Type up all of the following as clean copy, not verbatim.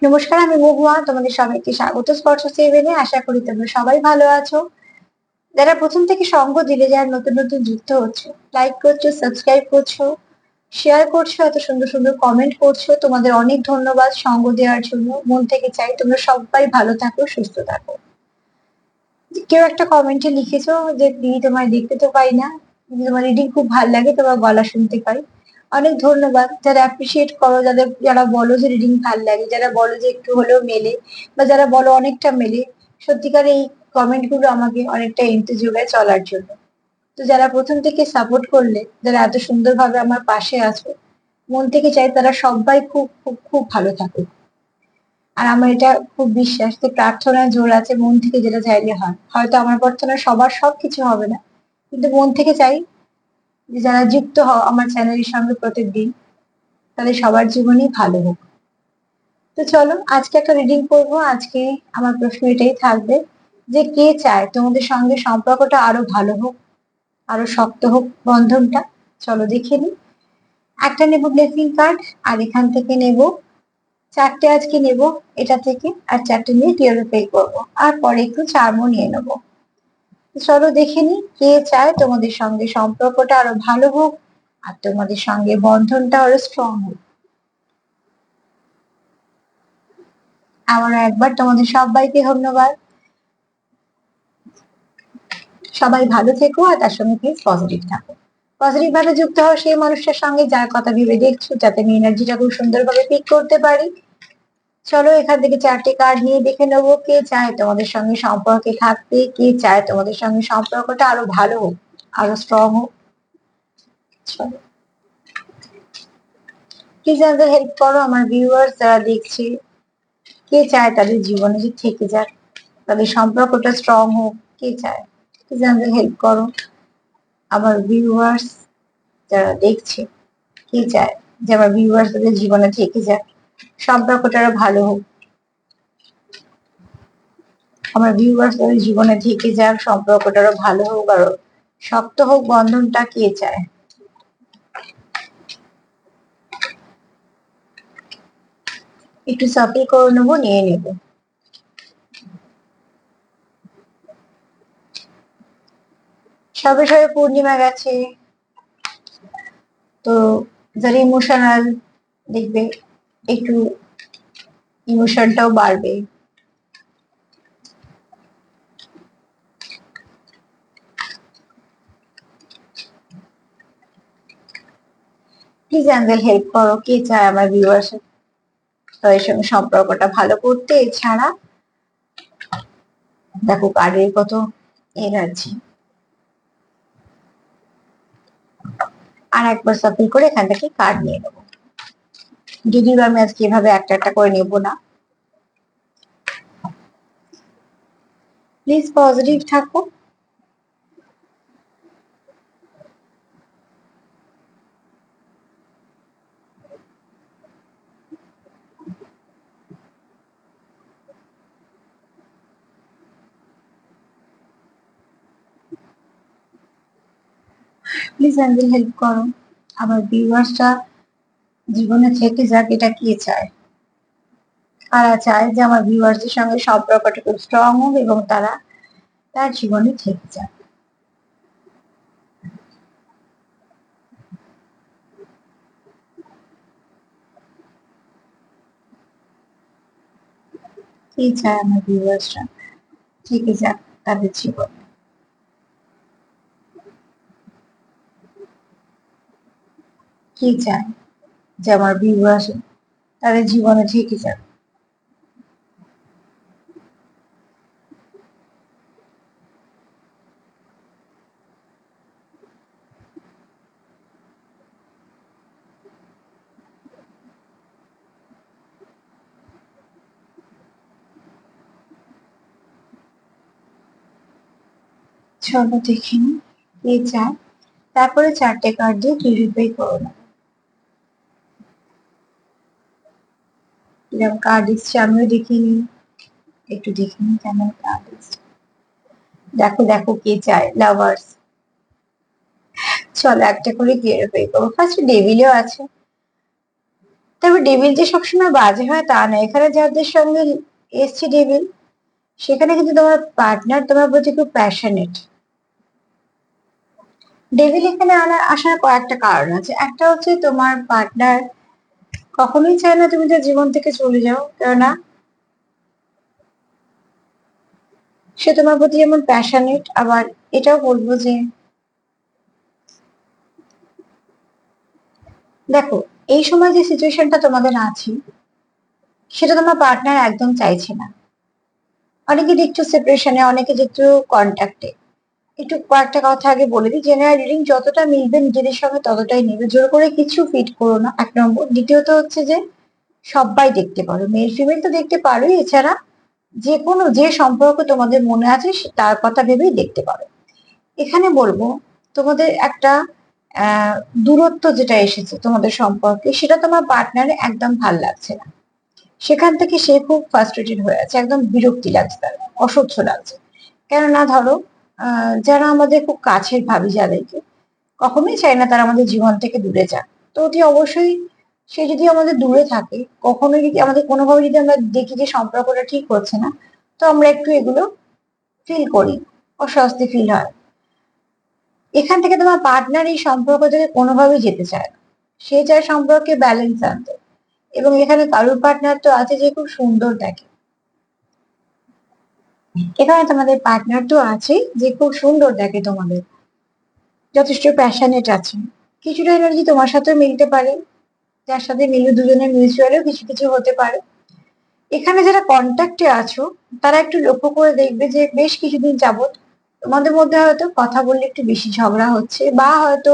নমস্কার, আমি মহুয়া। তোমাদের সবাইকে স্বাগত স্পর্শ সেভেনে। আশা করি তোমরা সবাই ভালো আছো। যারা প্রথম থেকে সঙ্গ দিলে, যারা নতুন নতুন যুক্ত হচ্ছে, লাইক করছো, সাবস্ক্রাইব করছো, শেয়ার করছো, এত সুন্দর সুন্দর কমেন্ট করছো, তোমাদের অনেক ধন্যবাদ সঙ্গ দেওয়ার জন্য। মন থেকে চাই তোমরা সবাই ভালো থাকো, সুস্থ থাকো। কেউ একটা কমেন্টে লিখেছো যে দিদি তোমায় দেখতে তো পাই না, কিন্তু তোমার রিডিং খুব ভালো লাগে, তোমার গলা শুনতে পাই। অনেক ধন্যবাদ যারা অ্যাপ্রিসিয়েট করো, যারা বলো যে রিডিং ভাল লাগে, যারা বলো যে একটু হলেও মেলে, বা যারা বলো অনেকটা মেলে। সত্যিকার এই কমেন্ট গুলো আমাকে অনেকটা এনতে যোগায় চলার জন্য। তো যারা প্রথম থেকে সাপোর্ট করলে, যারা এত সুন্দরভাবে আমার পাশে আছো, মন থেকে চাই তারা সবাই খুব খুব খুব ভালো থাকুক। আর আমার এটা খুব বিশ্বাস যে প্রার্থনায় জোর আছে, মন থেকে যেটা চাইলে হয়। হয়তো আমার প্রার্থনা সবার সবকিছু হবে না, কিন্তু মন থেকে চাই যে যারা যুক্ত হও আমার চ্যানেলের সঙ্গে প্রত্যেকদিন, তাদের সবার জীবনই ভালো হোক। তো চলো আজকে একটা রিডিং করবো। আজকে আমার প্রশ্ন এটাই থাকবে যে কে চায় তোমাদের সঙ্গে সম্পর্কটা আরো ভালো হোক, আরো শক্ত হোক বন্ধনটা। চলো দেখে নিই। একটা নেব ব্লেসিং কার্ড, আর এখান থেকে নেব চারটে। আজকে নেব এটা থেকে, আর চারটে নিয়ে ক্লিয়ারিফাই করবো, আর পরে একটু চার্মও নিয়ে নেবো। চলো দেখে নি কে চায় তোমাদের সঙ্গে সম্পর্কটা আরো ভালো হোক, আর তোমাদের সঙ্গে বন্ধনটা আরো স্ট্রং হোক। আবারও একবার তোমাদের সবাইকে ধন্যবাদ। সবাই ভালো থেকো, আর তার সঙ্গে প্লিজ পজিটিভ থাকো। পজিটিভ ভাবে যুক্ত হও সেই মানুষটার সঙ্গে যার কথা ভেবে দেখছো, যাতে আমি এনার্জিটা খুব সুন্দরভাবে পিক করতে পারি। চলো এখান থেকে চারটে কার্ড নিয়ে দেখে নেবো কে চায় তোমাদের সঙ্গে সম্পর্কে থাকতে, কে চায় তোমাদের সঙ্গে সম্পর্কটা আরো ভালো হোক, আরো স্ট্রং হোক। চলো প্লিজ আমাদের হেল্প করো, আমার ভিউয়ার্স যারা দেখছে, কে চায় তাদের জীবনে যে থেকে যাক, তাদের সম্পর্কটা স্ট্রং হোক, কে চায়? প্লিজ আমাদের হেল্প করো, আমার ভিউয়ার্স যারা দেখছে, কে চায় যে আমার ভিউয়ার্স তাদের জীবনে থেকে যাক, সম্পর্কটা আরো ভালো হোক। আমার ভিউয়ার্স তাদের জীবনে থেকে যাক, সম্পর্কটা আরো ভালো হোক, আরো শক্ত হোক বন্ধনটা, কে চায়? একটু সাফল করে নেবো, নিয়ে নেবো। সবে সবে পূর্ণিমা গেছে, তো যারা ইমোশনাল, দেখবে একটু ইমোশনটাও বাড়বে। প্লিজ অ্যাঞ্জেল হেল্প করো, কে চায় আমার ভিউয়ার্স তাদের সঙ্গে সম্পর্কটা ভালো করতে। এছাড়া দেখো কার্ডের কত এনার্জি। আর একবার সাফল করে এখান থেকে কার্ড নিয়ে নেবো, যদিও আমি আজকে এভাবে একটা একটা করে নেবো না। প্লিজ পজিটিভ থাকো। প্লিজ অ্যাঞ্জেল হেল্প করো, আমার ভিউয়ার্সটা জীবনে থেকে যাক, এটা কে চায়? কারা চায় যে আমার ভিউয়ার্সদের সঙ্গে সম্পর্কটা খুব স্ট্রং হোক এবং তারা তার জীবনে থেকে যাক? কে চায় আমার ভিউয়ার্সরা থেকে যাক তাদের জীবনে? কে চায় যে আমার ভিউয়ার্স তাদের জীবনে থেকে যাক? চলো দেখে নি কে চায়, তারপরে চারটে কার্ড দিয়ে ক্লিয়ারিফাই করো না। এরকম কার্ড এসছে, আমিও দেখিনি, একটু দেখিনি কেমন কার্ড এসছে। দেখো দেখো কে চায়, লাভার্স। চলো একটা করে ক্লিয়ারিফাই করবো। ফার্স্ট ডেভিলও আছে, তবে ডেভিল যে সবসময় বাজে হয় তা না, এখানে যাদের সঙ্গে এসছে ডেভিল, সেখানে কিন্তু তোমার পার্টনার তোমার প্রতি খুব প্যাশনেট। ডেভিল এখানে আসার কয়েকটা কারণ আছে। একটা হচ্ছে তোমার পার্টনার কখনোই চায় না তুমি তার জীবন থেকে চলে যাও, কেননা সে তোমার প্রতি যেমন প্যাশনেট, আবার এটাও বলবো যে দেখো, এই সময় যে সিচুয়েশনটা তোমাদের আছে সেটা তোমার পার্টনার একদম চাইছে না। অনেকে দেখছো সেপারেশনে, অনেকে দেখছো কন্ট্যাক্টে। একটু কয়েকটা কথা আগে বলে দিই, জেনারেল রিডিং যতটা মিলবে নিজেদের সঙ্গে ততটাই নেবে, জোর করে কিছু ফিট করো না, এক নম্বর। দ্বিতীয়ত হচ্ছে যে সবাই দেখতে পারো, মেল ফিমেল তো দেখতে পারোই, এছাড়া যে কোনো যে সম্পর্ক তোমাদের মনে আছে তার কথা ভেবেই দেখতে পারো। এখানে বলবো তোমাদের একটা আহ দূরত্ব যেটা এসেছে তোমাদের সম্পর্কে, সেটা তোমার পার্টনারে একদম ভাল লাগছে না। সেখান থেকে সে খুব ফ্রাস্ট্রেটেড হয়ে আছে, একদম বিরক্তি লাগছে, তার অসহ্য লাগছে। কেননা ধরো যারা আমাদের খুব কাছের ভাবি, যাদেরকে কখনোই চাই না তারা আমাদের জীবন থেকে দূরে যাক, তো অতি অবশ্যই সে যদি আমাদের দূরে থাকে, কখনোই যদি আমাদের কোনোভাবে যদি আমরা দেখি যে সম্পর্কটা ঠিক হচ্ছে না, তো আমরা একটু এগুলো ফিল করি, অস্বস্তি ফিল হয়। এখান থেকে তোমার পার্টনার এই সম্পর্ক থেকে কোনোভাবেই যেতে চায় না, সে চায় সম্পর্কে ব্যালেন্স আনতে। এবং এখানে কারোর পার্টনার তো আছে যে খুব সুন্দর দেখে, এখানে তোমাদের পার্টনার তো আছে যে খুব সুন্দর দেখে, তোমাদের যথেষ্ট প্যাশনেট আছে, কিছুটা এনার্জি তোমার সাথে মিলতে পারে, যার সাথে মিলে দুজনের মিউচুয়ালিও কিছু কিছু হতে পারে। এখানে যারা কন্ট্যাক্টে আছো তারা একটু লক্ষ্য করে দেখবে যে বেশ কিছুদিন যাবত তোমাদের মধ্যে হয়তো কথা বললে একটু বেশি ঝগড়া হচ্ছে, বা হয়তো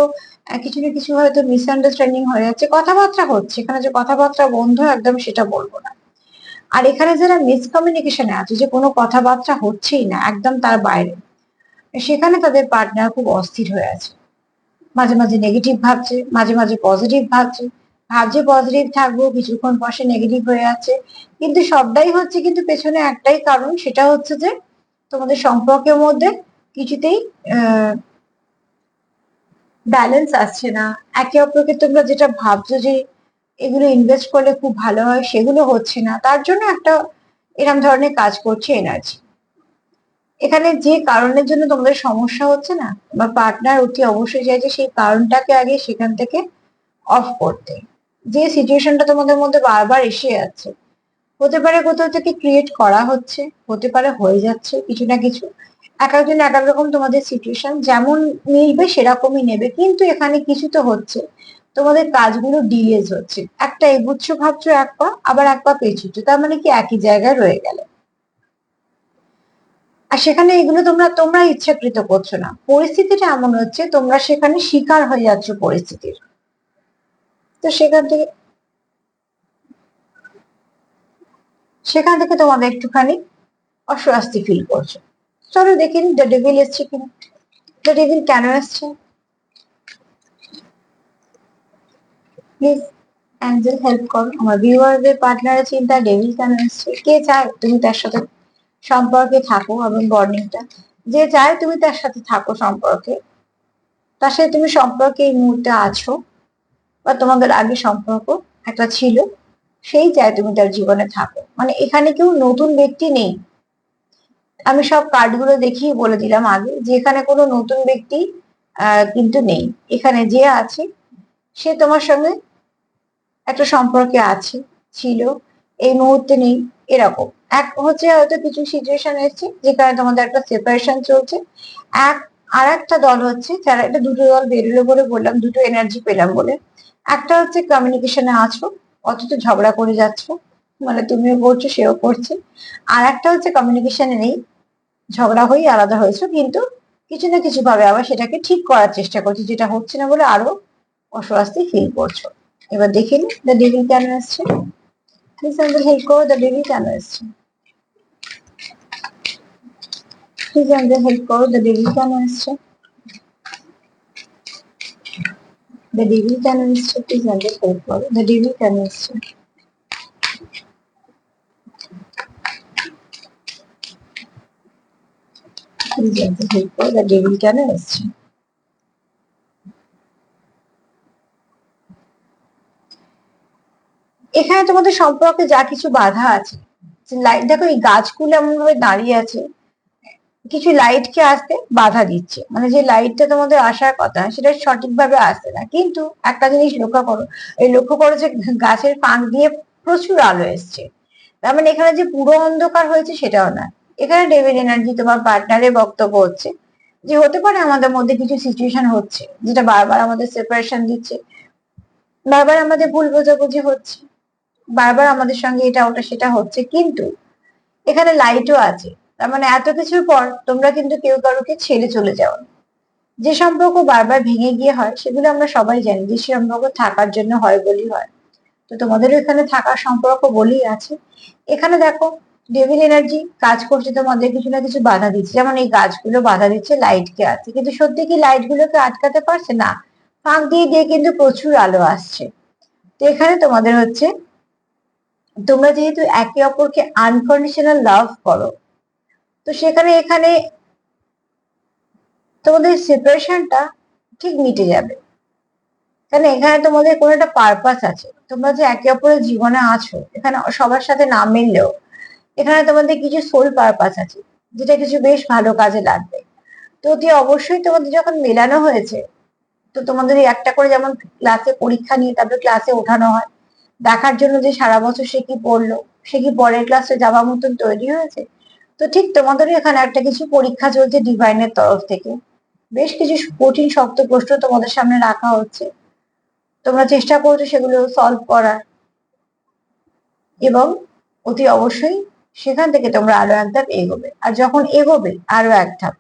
কিছু না কিছু হয়তো মিসআন্ডারস্ট্যান্ডিং হয়ে যাচ্ছে, কথাবার্তা হচ্ছে, এখানে যে কথাবার্তা বন্ধ একদম সেটা বলবো না। আর এখানে যারা মিসকমিউনিকেশনে আছে, যে কোনো কথাবার্তা হচ্ছেই না, একদম তার বাইরে, সেখানে তাদের পার্টনার খুব অস্থির হয়ে আছে, মাঝে মাঝে নেগেটিভ ভাবছে, মাঝে মাঝে পজিটিভ ভাবছে, ভাবছে পজিটিভ থাকবো, কিছুক্ষণ পর সে নেগেটিভ হয়ে যাচ্ছে। কিন্তু সবটাই হচ্ছে কিন্তু পেছনে একটাই কারণ, সেটা হচ্ছে যে তোমাদের সম্পর্কের মধ্যে কিছুতেই ব্যালেন্স আসছে না। একে অপরকে তোমরা যেটা ভাবছো যে এগুলো ইনভেস্ট করলে খুব ভালো হয়, সেগুলো হচ্ছে না, তার জন্য একটা এরম ধরনের কাজ করছে এনার্জি। এখানে যে কারণের জন্য তোমাদের সমস্যা হচ্ছে না, বা পার্টনার অতি অবশ্যই চাইছে সেই কারণটাকে আগে সেখান থেকে অফ করতে। যে সিচুয়েশনটা তোমাদের মধ্যে বারবার এসে যাচ্ছে, হতে পারে কোথাও থেকে ক্রিয়েট করা হচ্ছে, হতে পারে হয়ে যাচ্ছে কিছু না কিছু, এক একজন এক এক রকম তোমাদের সিচুয়েশন যেমন মিলবে সেরকমই নেবে, কিন্তু এখানে কিছু তো হচ্ছে, তোমাদের কাজগুলো ডিলেজ হচ্ছে, একটা এগুচ্ছ ভাবছো এক পা, আবার এক পা পেছুচ্ছ, তার মানে কি একই জায়গায় রয়ে গেলে। আর সেখানে এগুলো তোমরা তোমরা ইচ্ছাকৃত করছো না, পরিস্থিতিটা এমন হচ্ছে তোমরা সেখানে শিকার হয়ে যাচ্ছ পরিস্থিতির। তো সেখান থেকে তোমাদের একটুখানি অস্বস্তি ফিল করছো। চলো দেখে নিই দ্য ডেভিল এসছে কিনা। দ্য ডেভিল কেন এসছে, প্লিজ অ্যাঞ্জেল হেল্প করো, আমার ভিউয়ারদের পার্টনারের চিন্তা ডেভিল কেন এসছে, কে চায় তুমি তার সাথে সম্পর্কে থাকো, এবং বর্নিংটা, যে চায় তুমি তার সাথে থাকো সম্পর্কে, তার সাথে তুমি সম্পর্কে এই মুহূর্তে আছো, বা তোমাদের আগে সম্পর্ক একটা ছিল, সেই চায় তুমি তার জীবনে থাকো, মানে এখানে কেউ নতুন ব্যক্তি নেই। আমি সব কার্ডগুলো দেখিয়ে বলে দিলাম আগে যে এখানে কোনো নতুন ব্যক্তি কিন্তু নেই। এখানে যে আছে সে তোমার সঙ্গে একটা সম্পর্কে আছে, ছিল, এই মুহূর্তে নেই, এরকম। এক হচ্ছে হয়তো কিছু সিচুয়েশন এসেছে যেখানে তোমাদের একটা সেপারেশন চলছে, এক আর একটা দল হচ্ছে যারা, এটা দুটো দল বেরোলো বলে বললাম, দুটো এনার্জি পেলাম বলে। একটা হচ্ছে কমিউনিকেশনে আছো, অথচ ঝগড়া করে যাচ্ছ, মানে তুমিও করছো সেও করছে। আর একটা হচ্ছে কমিউনিকেশনে নেই, ঝগড়া হয়ে আলাদা হয়েছে, কিন্তু কিছু না কিছু ভাবে আবার সেটাকে ঠিক করার চেষ্টা করছো, যেটা হচ্ছে না বলে আরো অস্বস্তি ফিল করছো। এবার দেখে নি দ্য ডেভিল কেন আসছে, প্লিজ আমাদের হেল্প করো, দ্য ডেভিল কেন আসছে, প্লিজ আমাদের হেল্প করো, দ্য ডেভিল কেন আসছে, দ্য ডেভিল কেন আসছে, প্লিজ আমাদের হেল্প করো, দ্য ডেভিল কেন আসছে, প্লিজ আমাদের হেল্প করো, দ্য ডেভিল কেন আসছে। এখানে তোমাদের সম্পর্কে যা কিছু বাধা আছে, লাইট দেখো এই গাছগুলো এমন ভাবে দাঁড়িয়ে আছে, কিছু লাইটকে আসতে বাধা দিচ্ছে, মানে যে লাইটটা তোমাদের আসার কথা সেটা সঠিকভাবে আসছে না। কিন্তু একটা জিনিস লক্ষ্য করো যে গাছের ফাঁক দিয়ে প্রচুর আলো এসছে। তার মানে এখানে যে পুরো অন্ধকার হয়েছে সেটাও না। এখানে ডেভিল এনার্জি তোমার পার্টনারের বক্তব্য হচ্ছে যে হতে পারে আমাদের মধ্যে কিছু সিচুয়েশন হচ্ছে যেটা বারবার আমাদের সেপারেশন দিচ্ছে, বারবার আমাদের ভুল বোঝাবুঝি হচ্ছে, বারবার আমাদের সঙ্গে এটা ওটা সেটা হচ্ছে, কিন্তু এখানে লাইটও আছে। তার মানে এত কিছুর পর তোমরা কিন্তু কেউ কারোকে ছেড়ে চলে যাও। যে সম্পর্ক বারবার ভেঙে গিয়ে হয় সেগুলো আমরা সবাই জানি যে সম্পর্ক থাকার জন্য হয় বলি হয়। তো তোমাদেরও এখানে থাকার সম্পর্ক বলেই আছে। এখানে দেখো ডেভিল এনার্জি কাজ করছে, তোমাদের কিছু না কিছু বাধা দিচ্ছে, যেমন এই গাছগুলো বাধা দিচ্ছে, লাইটকে আছে, কিন্তু সত্যি কি লাইট গুলোকে আটকাতে পারছে না? ফাঁক দিয়ে দিয়ে কিন্তু প্রচুর আলো আসছে। তো এখানে তোমাদের হচ্ছে, তোমরা যেহেতু একে অপরকে আনকন্ডিশনাল লাভ করো, তো সেখানে এখানে তোমাদের সেপারেশনটা ঠিক মিটে যাবে। কারণ এখানে তোমাদের কোনো একটা পারপাস আছে, তোমরা যে একে অপরের জীবনে আছো, এখানে সবার সাথে না মিললেও এখানে তোমাদের কিছু সোল পারপাস আছে, যেটা কিছু বেশ ভালো কাজে লাগবে। তো অতি অবশ্যই তোমাদের যখন মেলানো হয়েছে, তো তোমাদের এই একটা করে যেমন ক্লাসে পরীক্ষা নিয়ে তারপরে ক্লাসে ওঠানো হয়, দেখার জন্য যে সারা বছর সে কি পড়লো, সে কি পরের ক্লাসে যাওয়ার মতন তৈরি হয়েছে। তো ঠিক তোমাদেরও এখানে একটা কিছু পরীক্ষা চলছে ডিভাইনের তরফ থেকে। বেশ কিছু কঠিন শক্ত প্রশ্ন তোমাদের সামনে রাখা হচ্ছে, তোমরা চেষ্টা করছো সেগুলো সলভ করার, এবং অতি অবশ্যই সেখান থেকে তোমরা আরো এক ধাপ এগোবে। আর যখন এগোবে আরো এক ধাপ,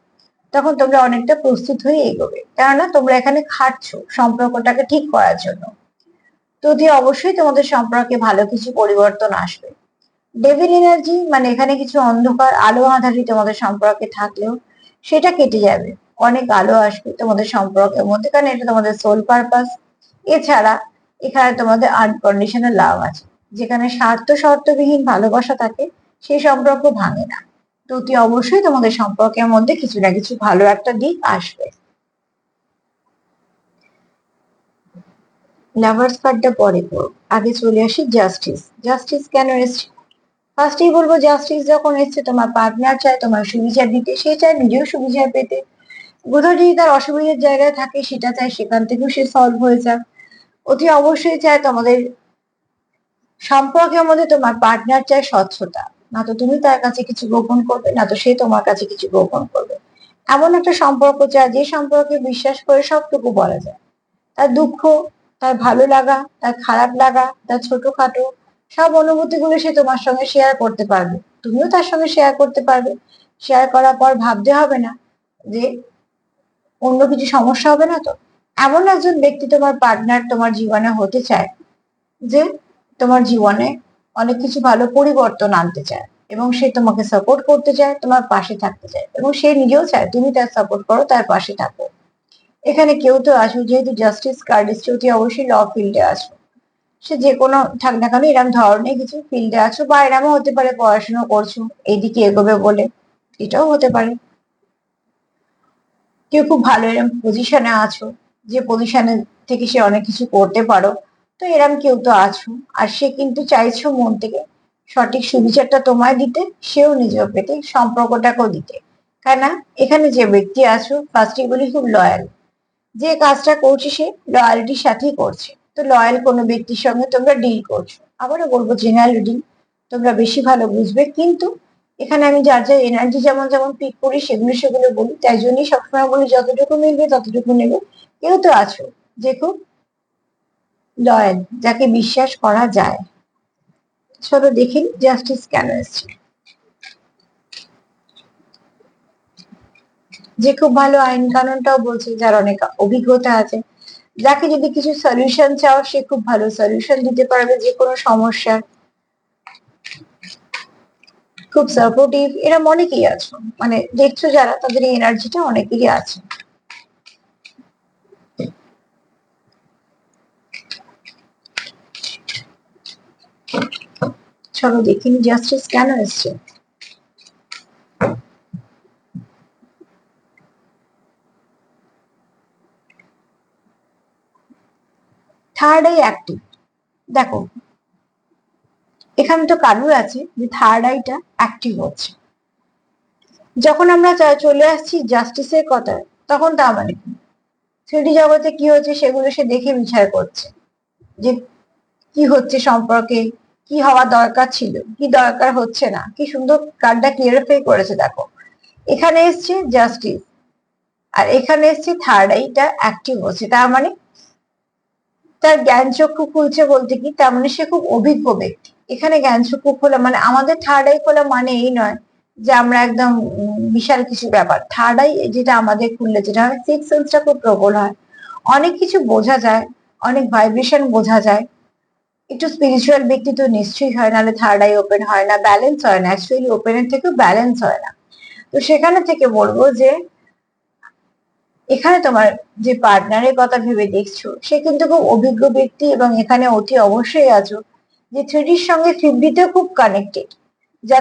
তখন তোমরা অনেকটা প্রস্তুত হয়ে এগোবে, কেননা তোমরা এখানে খাটছো সম্পর্কটাকে ঠিক করার জন্য। তো অতি অবশ্যই তোমাদের সম্পর্কে ভালো কিছু পরিবর্তন আসবে। ডেভিল এনার্জি মানে এখানে কিছু অন্ধকার আলো আঁধারি তোমাদের সম্পর্কে থাকলেও সেটা কেটে যাবে, অনেক আলো আসবে তোমাদের সম্পর্কের মধ্যে, কারণ এটা তোমাদের সোল পারপাস। এছাড়া এখানে তোমাদের আনকন্ডিশনাল লাভ আছে, যেখানে শর্তবিহীন ভালোবাসা থাকে, সেই সম্পর্ক ভাঙে না। তো অতি অবশ্যই তোমাদের সম্পর্কের মধ্যে কিছু না কিছু ভালো একটা দিক আসবে। লাভার্স কার্ডটা পরে পড়ো, আগে চলে আসি জাস্টিস। জাস্টিস কেন এসছে? ফার্স্টেই বলবো, জাস্টিস যখন এসছে তোমার পার্টনার চায় তোমার সুবিচার দিতে, সে চায় নিজেও সুবিচার পেতে। কোথাও যদি তার অসুবিধার জায়গায় থাকে সেটা চায় সেখান থেকেও সে সলভ হয়ে যাক। অতি অবশ্যই চায় তোমাদের সম্পর্কের মধ্যে তোমার পার্টনার চায় স্বচ্ছতা, না তো তুমি তার কাছে কিছু গোপন করবে, না তো সে তোমার কাছে কিছু গোপন করবে। এমন একটা সম্পর্ক চায় যে সম্পর্কে বিশ্বাস করে সবটুকু বলা যায়, তার দুঃখ, তার ভালো লাগা, তার খারাপ লাগা, তার ছোটখাটো সব অনুভূতি গুলো সে তোমার সঙ্গে শেয়ার করতে পারবে, তুমিও তার সঙ্গে শেয়ার করতে পারবে। শেয়ার করার পর ভাবতে হবে না যে অন্য কিছু সমস্যা হবে না। তো এমন একজন ব্যক্তি তোমার পার্টনার তোমার জীবনে হতে চায়, যে তোমার জীবনে অনেক কিছু ভালো পরিবর্তন আনতে চায়, এবং সে তোমাকে সাপোর্ট করতে চায়, তোমার পাশে থাকতে চায়, এবং সে নিজেও চায় তুমি তার সাপোর্ট করো, তার পাশে থাকো। এখানে কেউ তো আসো, যেহেতু জাস্টিস কার্ড এসছে, অতি অবশ্যই ল ফিল্ডে আসো। সে যে কোনো থাক না কেন এরম ধরনের কিছু ফিল্ডে আছো, বা এরমও হতে পারে পড়াশোনা করছো এইদিকে এগোবে বলে, এটাও হতে পারে। কেউ খুব ভালো এরম পজিশনে আছো, যে পজিশনে থেকে সে অনেক কিছু করতে পারো। তো এরম কেউ তো আছো, আর সে কিন্তু চাইছো মন থেকে সঠিক সুবিচারটা তোমায় দিতে, সেও নিজেও পেতে, সম্পর্কটাকেও দিতে। কেননা এখানে যে ব্যক্তি আছো, ফার্স্টে বলি খুব লয়াল, যে কাজটা করছে সে লয়ালিটির সাথেই করছে। তো লয়াল কোনো ব্যক্তির সঙ্গে তোমরা ডিল করছো, আবারও বলবো জেনারেল রিডিং তোমরা বেশি ভালো বুঝবে, কিন্তু এখানে আমি যার যার এনার্জি যেমন যেমন পিক করি সেগুলো সেগুলো বলি, তাই জন্যই সবসময় বলি যতটুকু মিলবে ততটুকু নেবে। কেউ তো আছো যে খুব লয়াল, যাকে বিশ্বাস করা যায়। চলো দেখিনি জাস্টিস কেন এসছে। যে খুব ভালো আইন কানুনটাও বলছে, যার অনেক অভিজ্ঞতা আছে, যাকে যদি কিছু সলিউশন চাও সে খুব ভালো সলিউশন দিতে পারবে যে কোনো সমস্যার। খুব সাপোর্টিভ, এরম অনেকেই আছে, মানে দেখছো যারা, তাদের এই এনার্জিটা অনেকেরই আছে। চলো দেখিনি জাস্টিস কেন এসছে। Third eye active. দেখো এখানে তো কারুর আছে যে থার্ড আইটা অ্যাক্টিভ হচ্ছে। যখন আমরা চলে আসছি জাস্টিসের কথায়, তখন তা মানে কি, থ্রিডি জগতে কি হচ্ছে সেগুলো সে দেখে বিচার করছে যে কি হচ্ছে সম্পর্কে, কি হওয়া দরকার ছিল, কি দরকার হচ্ছে না। কি সুন্দর কার্ডটা ক্লিয়ারিফাই করেছে দেখো। এখানে এসছে জাস্টিস, আর এখানে এসছে থার্ড আইটা অ্যাক্টিভ হচ্ছে। তার মানে তার জ্ঞান চক্ষু খুলছে বলতে কি, তার মানে সে খুব অভিজ্ঞ ব্যক্তি। এখানে জ্ঞান চক্ষু খোলা মানে, আমাদের থার্ড আই খোলা মানে এই নয় যে আমরা একদম বিশাল কিছু ব্যাপার। থার্ড আই যেটা আমাদের খুললে যেটা হয়, সিক্স সেন্সটা খুব প্রবল হয়, অনেক কিছু বোঝা যায়, অনেক ভাইব্রেশন বোঝা যায়। একটু স্পিরিচুয়াল ব্যক্তি তো নিশ্চয়ই হয়, নাহলে থার্ড আই ওপেন হয় না, ব্যালেন্স হয় না, অ্যাকচুয়ালি ওপেনের থেকেও ব্যালেন্স হয় না। তো সেখানে থেকে বলবো যে এখানে তোমার যে পার্টনারের কথা ভেবে দেখছো সে কিন্তু খুব অভিজ্ঞ ব্যক্তি, এবং এখানে অতি অবশ্যই আছো যে থ্রিডির সঙ্গে ফিফটিতেও খুব কানেক্টেড। যা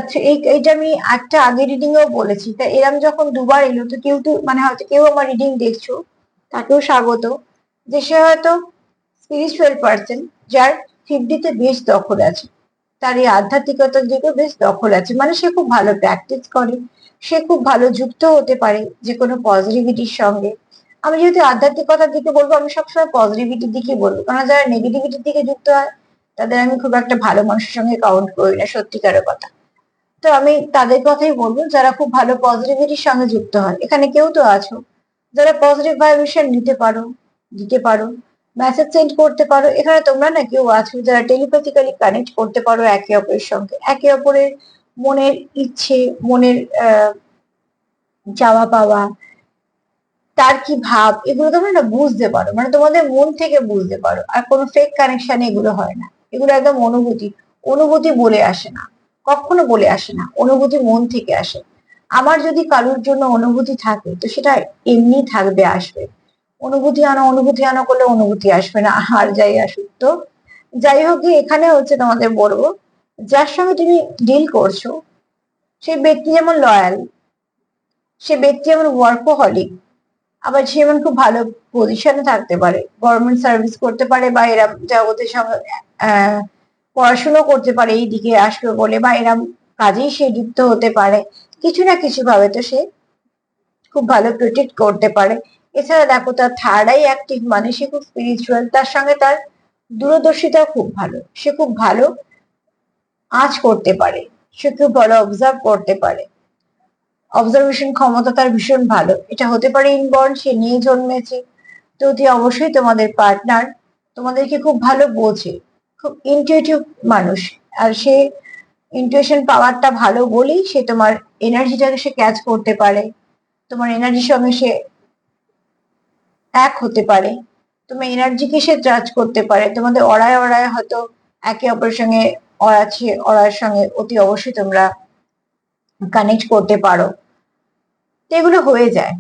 এইটা আমি একটা আগে রিডিং এও বলেছি। তা এরম যখন দুবার এলো, তো কেউ তো মানে হয়তো কেউ আমার রিডিং দেখছো, তাকেও স্বাগত। যে সে হয়তো স্পিরিচুয়াল পার্সন, যার ফিফটিতে বেশ দখল আছে, তার এই আধ্যাত্মিকতার দিকে বেশ দখল আছে, মানে সে খুব ভালো প্র্যাকটিস করে, সে খুব ভালো যুক্ত হতে পারে যে কোনো পজিটিভিটির সঙ্গে। আমি যেহেতু আধ্যাত্মিকতার দিকে বলবো, আমি সবসময় পজিটিভিটির দিকে বলবো, কারণ যারা নেগেটিভিটির দিকে যুক্ত হয় তাদের আমি খুব একটা ভালো মানুষের সঙ্গে কাউন্ট করি না, সত্যিকারের কথা। তো আমি তাদের কথাই বলবো যারা খুব ভালো পজিটিভিটির সঙ্গে যুক্ত হয়। এখানে কেউ তো আছো যারা পজিটিভ ভাইব্রেশন নিতে পারো, দিতে পারো, মেসেজ সেন্ড করতে পারো। এখানে তোমরা না কেউ আছো যারা টেলিপ্যাথিক্যালি কানেক্ট করতে পারো একে অপরের সঙ্গে, একে অপরের মনের ইচ্ছে, মনের চাওয়া পাওয়া, তার কি ভাব, এগুলো তোমরা না বুঝতে পারো, মানে তোমাদের মন থেকে বুঝতে পারো। আর কোনো ফেক কানেকশন এগুলো হয় না, এগুলো একদম অনুভূতি। অনুভূতি বলে আসে না, কখনো বলে আসে না, অনুভূতি মন থেকে আসে। আমার যদি কারোর জন্য অনুভূতি থাকে তো সেটা এমনি থাকবে, আসবে। অনুভূতি আনো করলে অনুভূতি আসবে না, আর যাই আসুক। তো যাই হোক, গিয়ে এখানে হচ্ছে তোমাদের বলবো, যার সঙ্গে তুমি ডিল করছো সেই ব্যক্তি যেমন লয়াল, সে ব্যক্তি যেমন ওয়ার্কোহলিক, আবার সে যেমন খুব ভালো পজিশনে থাকতে পারে, গভর্নমেন্ট সার্ভিস করতে পারে, বা এরম জগতের সঙ্গে পড়াশুনো করতে পারে এই দিকে আসবে বলে, বা এরম কাজেই সে যুক্ত হতে পারে কিছু না কিছু ভাবে। তো সে খুব ভালো প্রোটেক্ট করতে পারে। এছাড়া দেখো তার থার্ড আই অ্যাক্টিভ মানে সে খুব স্পিরিচুয়াল, তার সঙ্গে তার দূরদর্শিতাও খুব ভালো, সে খুব ভালো আঁচ করতে পারে, সে খুব ভালো অবজার্ভ করতে পারে, অবজারভেশন ক্ষমতা তার ভীষণ ভালো। এটা হতে পারে ইনবর্ন, সে নিয়ে জন্মেছে। তো অতি অবশ্যই তোমাদের পার্টনার তোমাদেরকে খুব ভালো বোঝে, খুব ইনটিউটিভ মানুষ। আর সে ইনটিউশন পাওয়ারটা ভালো বলেই সে তোমার এনার্জিটাকে সে ক্যাচ করতে পারে, তোমার এনার্জির সঙ্গে সে এক হতে পারে, তোমার এনার্জিকে সে জাজ করতে পারে। তোমাদের অড়ায় অড়ায় হয়তো একে অপরের সঙ্গে অড়াচ্ছে, অড়ার সঙ্গে অতি অবশ্যই তোমরা কানেক্ট করতে পারো। তো এগুলো হয়ে যায়,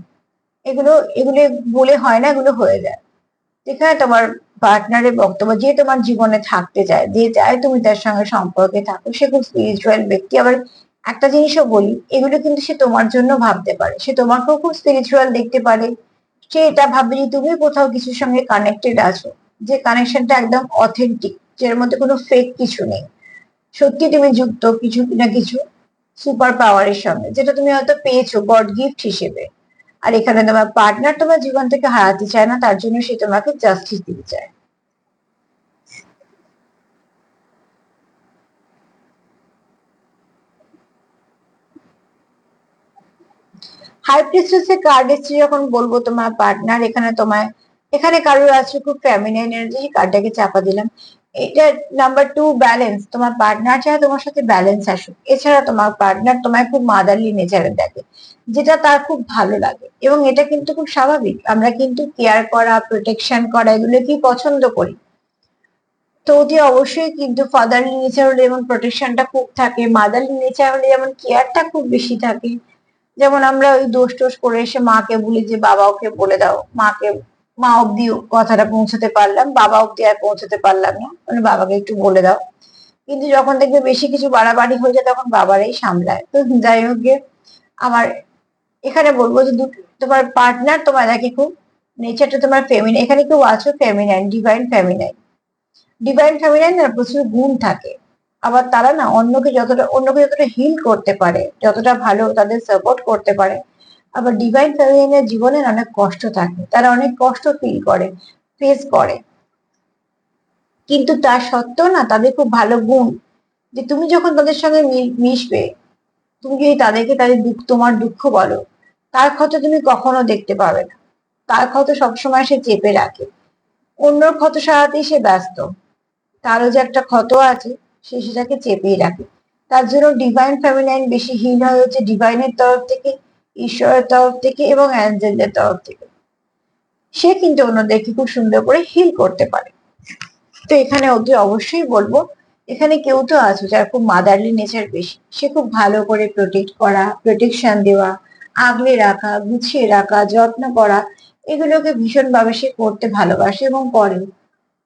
এগুলো এগুলো বলে হয় না, এগুলো হয়ে যায়। যেখানে তোমার পার্টনারের বক্তব্য, যে তোমার জীবনে থাকতে চায়, যে চায় তুমি তার সঙ্গে সম্পর্কে থাকো, সে খুব স্পিরিচুয়াল ব্যক্তি। আবার একটা জিনিসও বলি, এগুলো কিন্তু সে তোমার জন্য ভাবতে পারে, সে তোমাকেও খুব স্পিরিচুয়াল দেখতে পারে। সে এটা ভাববে যে তুমি কোথাও কিছুর সঙ্গে কানেক্টেড আছো, যে কানেকশনটা একদম অথেন্টিক, যার মধ্যে কোনো ফেক কিছু নেই, সত্যি তুমি যুক্ত কিছু না কিছু সুপার পাওয়ারের সঙ্গে, যেটা তুমি হয়তো পেয়েছো গড গিফট হিসেবে। আর এখানে তোমার পার্টনার তোমার জীবন থেকে হারাতে চায় না, তার জন্য সে তোমাকে জাস্টিস দিতে চায়। হাই প্রিস্টেসের কার্ড এসছে যখন বলবো তোমার পার্টনার এখানে তোমায়, এখানে কারোর আছে খুব ফ্যামিলিয়ান এনার্জি, কার্ডটাকে চাপা দিলাম। এটা নাম্বার টু, ব্যালেন্স। তোমার পার্টনার চায় তোমার সাথে ব্যালেন্স আসুক। এছাড়া তোমার পার্টনার তোমায় খুব মাদারলি নেচারে দেখে, যেটা তার খুব ভালো লাগে, এবং এটা কিন্তু খুব স্বাভাবিক। আমরা কিন্তু কেয়ার করা, প্রোটেকশন করা এগুলো কি পছন্দ করি। তো অতি অবশ্যই কিন্তু ফাদারলি নেচার হলে যেমন প্রোটেকশনটা খুব থাকে, মাদারলি নেচার হলে যেমন কেয়ারটা খুব বেশি থাকে। যেমন আমরা ওই দোষ টোষ করে এসে মাকে বলি যে বাবা ওকে বলে দাও, মাকে মা অব্দি কথাটা পৌঁছাতে পারলাম, বাবা অব্দি আর পৌঁছাতে পারলাম না, মানে বাবাকে একটু বলে দাও। কিন্তু যখন দেখবে বেশি কিছু বাড়াবাড়ি হয়ে যায় তখন বাবারাই সামলায়। তো যাই হোক গে, আমার এখানে বলবো যে তোমার পার্টনার তোমার দেখে খুব নেচারটা তোমার ফেমিনাইন, এখানে কেউ আছো feminine, divine feminine. Divine feminine না প্রচুর গুণ থাকে, আবার তারা না অন্যকে যতটা হিল করতে পারে, যতটা ভালো তাদের সাপোর্ট করতে পারে, আবার ডিভাইন ফেমিনিনের জীবনের অনেক কষ্ট থাকে, তারা অনেক কষ্ট ফিল করে, ফেস করে, কিন্তু তা সত্ত্বেও না তাদের খুব ভালো গুণ, যে তুমি যখন তাদের সঙ্গে মিশবে, তুমি যদি তাদেরকে তাদের তোমার দুঃখ বলো, তার ক্ষত তুমি কখনো দেখতে পাবে না, তার ক্ষত সবসময় সে চেপে রাখে, অন্যর ক্ষত সারাতেই সে ব্যস্ত, তারও যে একটা ক্ষত আছে সে সেটাকে চেপেই রাখে। তার জন্য ডিভাইন ফেমিনাইন বেশি হিল হয় হচ্ছে ডিভাইনের তরফ থেকে, ঈশ্বরের তরফ থেকে এবং অ্যাঞ্জেলদের তরফ থেকে। সে কিন্তু অন্যদেরকে খুব সুন্দর করে হিল করতে পারে। তো এখানে ওকে অবশ্যই বলবো, এখানে কেউ তো আছে যার খুব মাদারলি নেচার বেশি, সে খুব ভালো করে প্রোটেক্ট করা, প্রোটেকশন দেওয়া, আগলে রাখা, গুছিয়ে রাখা, যত্ন করা, এগুলোকে ভীষণভাবে সে করতে ভালোবাসে এবং করে।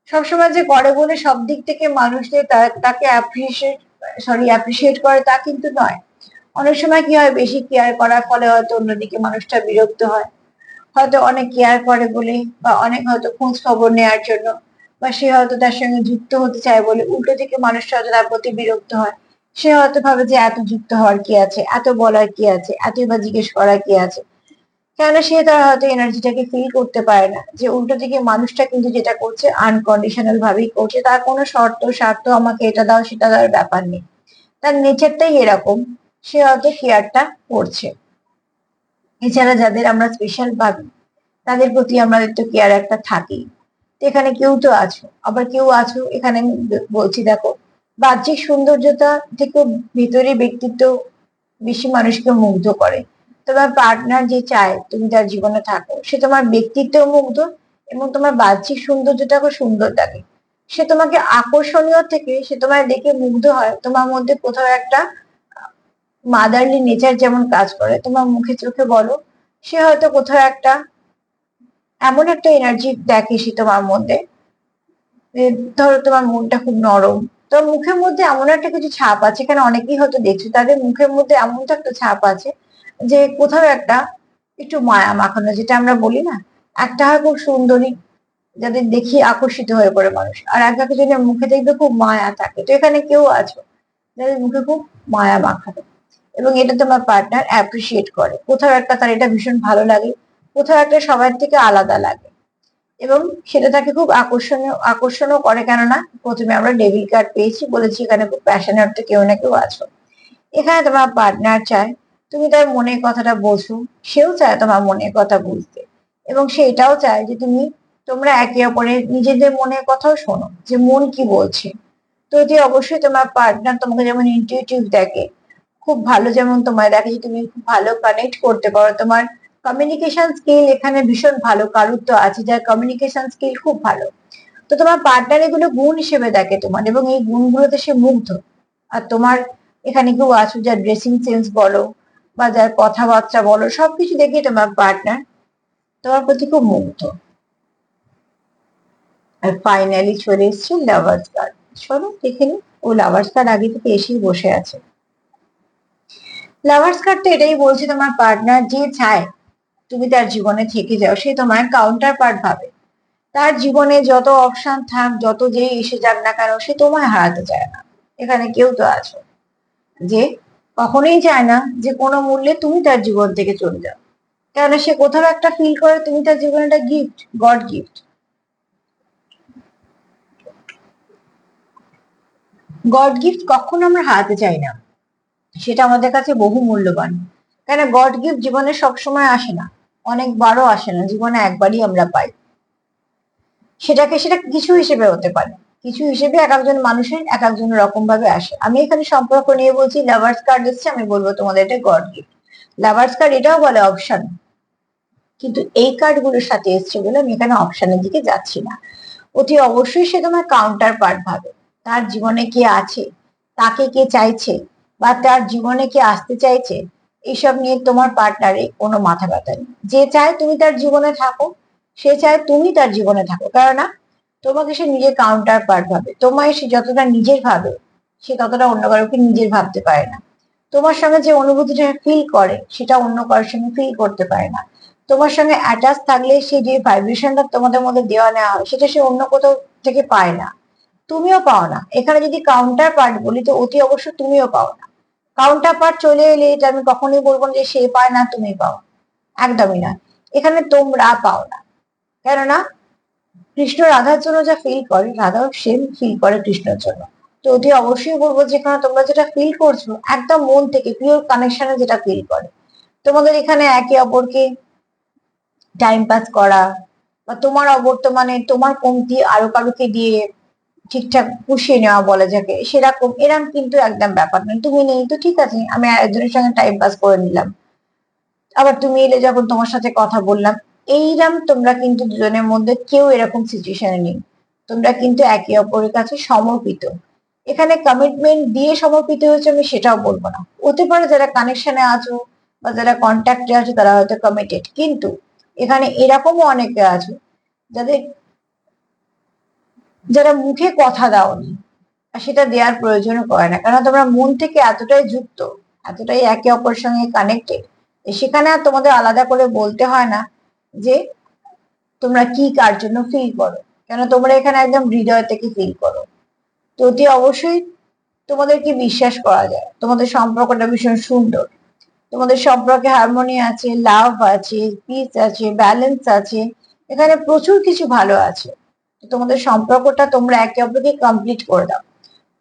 সবসময় যে করে বলে সব দিক থেকে মানুষদের তাকে অ্যাপ্রিসিয়েট করে তা কিন্তু নয়। অনেক সময় কি হয়, বেশি কেয়ার করার ফলে হয়তো অন্যদিকে মানুষটা বিরক্ত হয়, হয়তো অনেক কেয়ার করে বলে বা অনেক হয়তো খোঁজ খবর নেওয়ার জন্য বা সে হয়তো তার সঙ্গে যুক্ত হতে চায় বলে উল্টো দিকে মানুষটা হয়তো তার প্রতি বিরক্ত হয়। সে হয়তো ভাবে যে এত যুক্ত হওয়ার কি আছে, এত বলার কি আছে, এতই বা জিজ্ঞেস করার কি আছে, কেন সে তার হয়তো এনার্জিটাকে ফিল করতে পারে না যে উল্টো দিকে মানুষটা কিন্তু যেটা করছে আনকন্ডিশনাল ভাবেই করছে, তার কোনো শর্ত স্বার্থ আমাকে এটা দাও সেটা দেওয়ার ব্যাপার নেই, তার নেচারটাই এরকম, সে হয়তো কেয়ারটা করছে। এছাড়া যাদের আমরা স্পেশাল ভাবি তাদের প্রতি আমাদের তো কেয়ার একটা থাকেই। তো এখানে কেউ তো আছো, আবার কেউ আছো এখানে আমি বলছি দেখো, বাহ্যিক সৌন্দর্যতা থেকেও ভিতরে ব্যক্তিত্ব বেশি মানুষকে মুগ্ধ করে। তোমার পার্টনার যে চায় তুমি তার জীবনে থাকো, সে তোমার ব্যক্তিত্ব মুগ্ধ এবং তোমার বাহ্যিক সৌন্দর্যটাকে সুন্দর লাগে। সে তোমাকে আকর্ষণীয় থেকে সে তোমায় দেখে মুগ্ধ হয়, তোমার মধ্যে কোথাও একটা মাদারলি নেচার যেমন কাজ করে, তোমার মুখে চোখে বলো, সে হয়তো কোথাও একটা এমন একটা এনার্জি দেখে সে তোমার মধ্যে, যে ধরো তোমার মনটা খুব নরম, তোমার মুখের মধ্যে এমন একটা কিছু ছাপ আছে, এখানে অনেকেই হয়তো দেখছো তাদের মুখের মধ্যে এমন একটা ছাপ আছে যে কোথাও একটা একটু মায়া মাখানো, যেটা আমরা বলি না, একটা হয় খুব সুন্দরী, যাদের দেখি আকর্ষিত হয়ে পড়ে মানুষ, আর এক একজনের মুখে দেখবে খুব মায়া থাকে। তো এখানে কেউ আছো যাদের মুখে খুব মায়া মাখানো, এবং এটা তোমার পার্টনার অ্যাপ্রিসিয়েট করে, কোথাও একটা তার এটা ভীষণ ভালো লাগে, কোথাও একটা সবার থেকে আলাদা লাগে, এবং সেটা তাকে খুব আকর্ষণও করে। কেননা প্রথমে আমরা ডেভিল কার্ড পেয়েছি, বলেছি এখানে খুব প্যাশনেট তো কেউ না কেউ আছো। এখানে তোমার পার্টনার চায় তুমি তার মনের কথাটা বোঝো, সেও চায় তোমার মনের কথা বুঝতে, এবং সে এটাও চায় যে তোমরা একে অপরের নিজেদের মনের কথাও শোনো, যে মন কি বলছে। তো এটি অবশ্যই তোমার পার্টনার তোমাকে যেমন ইনটিউটিভ দেখে, খুব ভালো যেমন তোমায় দেখে যে তুমি খুব ভালো কানেক্ট করতে পারো, তোমার কমিউনিকেশন স্কিল এখানে ভীষণ ভালো, কারুর তো আছে যার কমিউনিকেশন স্কিল খুব ভালো। তো তোমার পার্টনার এগুলো গুণ হিসেবে দেখে তোমার, এবং এই গুণগুলোতে সে মুগ্ধ। আর তোমার এখানে কেউ আছো যার ড্রেসিং সেন্স বলো বা যার কথাবার্তা বলো, সবকিছু দেখে তোমার পার্টনার তোমার প্রতি খুব মুগ্ধ। আর ফাইনালি চলে এসছে লাভার্স কার্ড। চলো দেখে নি, ও লাভার্স কার্ড আগে থেকে এসেই বসে আছে। লাভার্স কার্ড তো এটাই বলছে তোমার পার্টনার যে চায় তুমি তার জীবনে থেকে যাও, সে তোমার কাউন্টার পার্ট ভাবে। তার জীবনে যত অপশন থাক, যত যেই এসে যাক না কেন, সে তোমায় হারাতে চায় না। এখানে কেউ তো আছো যে কখনোই চায় না যে কোনো মূল্যে তুমি তার জীবন থেকে চলে যাও, কেননা সে কোথাও একটা ফিল করে তুমি তার জীবনে একটা gift, god gift. God gift কখনো আমরা হারাতে চাই না, সেটা আমাদের কাছে বহু মূল্যবান। কেন, গড গিফট জীবনে সবসময় আসে না, অনেকবারও আসে না, জীবনে একবারই আমরা পাই। সেটা কিছু হিসেবে হতে পারে, কিছু হিসেবে এক একজন মানুষের এক একজন রকম ভাবে আসে। আমি এখানে সম্পর্ক নিয়ে বলছি, লাভার্স কার্ড এসছে, আমি বলবো তোমাদের এটা গড গিফট। লাভার্স কার্ড এটাও বলে অপশন, কিন্তু এই কার্ড গুলোর সাথে এসছে বলে আমি এখানে অপশনের দিকে যাচ্ছি না। অতি অবশ্যই সে তোমার কাউন্টার পার্ট ভাবে, তার জীবনে কে আছে, তাকে কে চাইছে, বা তার জীবনে কে আসতে চাইছে, এইসব নিয়ে তোমার পার্টনারে কোনো মাথা ব্যথা নেই। যে চায় তুমি তার জীবনে থাকো, সে চায় তুমি তার জীবনে থাকো, কেননা তোমাকে সে নিজের কাউন্টার পার্ট ভাবে, তোমায় সে যতটা নিজের ভাবে সে ততটা অন্য কারোকে নিজের ভাবতে পারে না। তোমার সঙ্গে যে অনুভূতিটা ফিল করে সেটা অন্য কারোর সঙ্গে ফিল করতে পারে না। তোমার সঙ্গে অ্যাটাচ থাকলে সে যে ভাইব্রেশনটা তোমাদের মধ্যে দেওয়া নেওয়া হয় সেটা সে অন্য কোথাও থেকে পায় না। তুমিও পাও না। এখানে যদি কাউন্টার পার্ট বলি তো অতি অবশ্য তুমিও পাও না। কাউন্টার পার্ট চলে এলে এটা আমি কখনোই বলবো না যে সে পায় না তুমি পাও, একদমই না। এখানে তোমরা পাও না। কেননা কৃষ্ণ রাধার জন্য যা ফিল করে রাধাও সেম ফিল করে কৃষ্ণের জন্য। তো অতি অবশ্যই বলবো যেখানে তোমরা যেটা ফিল করছো একদম মন থেকে পিওর কানেকশনে যেটা ফিল করে, তোমাদের এখানে একে অপরকে টাইম পাস করা বা তোমার অবর্তমানে তোমার কমতি আরো কারোকে দিয়ে ঠিকঠাক পুষিয়ে নেওয়া বলে যাকে, সেরকম এরকম কিন্তু একদম ব্যাপার নয়। তুমি নেই তো ঠিক আছে, আমি একজনের সঙ্গে টাইম পাস করে নিলাম, আবার তুমি এলে যখন তোমার সাথে কথা বললাম, এইরকম তোমরা কিন্তু দুজনের মধ্যে কেউ এরকম সিচুয়েশনে নেই। তোমরা কিন্তু একে অপরের কাছে সমর্পিত। এখানে কমিটমেন্ট দিয়ে সমর্পিত হয়েছে আমি সেটাও বলবো না, হতে পারে যারা কানেকশনে আছো বা যারা কন্ট্যাক্টে আছো তারা হয়তো কমিটেড, কিন্তু এখানে এরকমও অনেকে আছে যাদের যারা মুখে কথা দাওনি আর সেটা দেওয়ার প্রয়োজনও পড়ে না, কারণ তোমরা মন থেকে এতটাই যুক্ত, এতটাই একে অপরের সঙ্গে কানেক্টেড, সেখানে আর তোমাদের আলাদা করে বলতে হয় না যে তোমরা কি কার জন্য ফিল করো, কেন তোমরা এখানে একদম হৃদয় থেকে ফিল করো। তো অতি অবশ্যই তোমাদেরকে বিশ্বাস করা যায়, তোমাদের সম্পর্কটা ভীষণ সুন্দর, তোমাদের সম্পর্কে হারমোনি আছে, লাভ আছে, পিস আছে, ব্যালেন্স আছে, এখানে প্রচুর কিছু ভালো আছে। তোমাদের সম্পর্কটা তোমরা একে অপরকে কমপ্লিট করে দাও।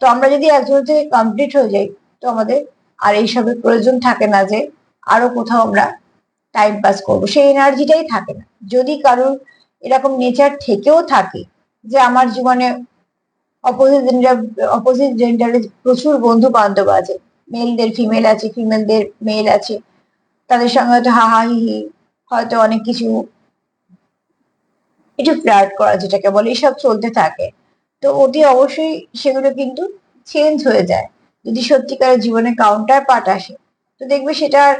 তো আমরা যদি একজন থেকে কমপ্লিট হয়ে যাই তো আমাদের আর এইসবের প্রয়োজন থাকে না যে আরো কোথাও আমরা টাইম পাস করবো, সেই এনার্জিটাই থাকে না। যদি কারোর এরকম নেচার থেকেও থাকে যে আমার জীবনে অপোজিট জেন্ডারের প্রচুর বন্ধু বান্ধব আছে, মেলদের ফিমেল আছে, ফিমেলদের মেল আছে, তাদের সঙ্গে হয়তো হাহাহি, হয়তো অনেক কিছু একটু ফ্লার্ট করা যেটাকে বলে, এসব চলতে থাকে। তো অতি অবশ্যই সেগুলো কিন্তু চেঞ্জ হয়ে যায় যদি সত্যিকারের জীবনে কাউন্টার পার্ট আসে। তো দেখবে সেটা আর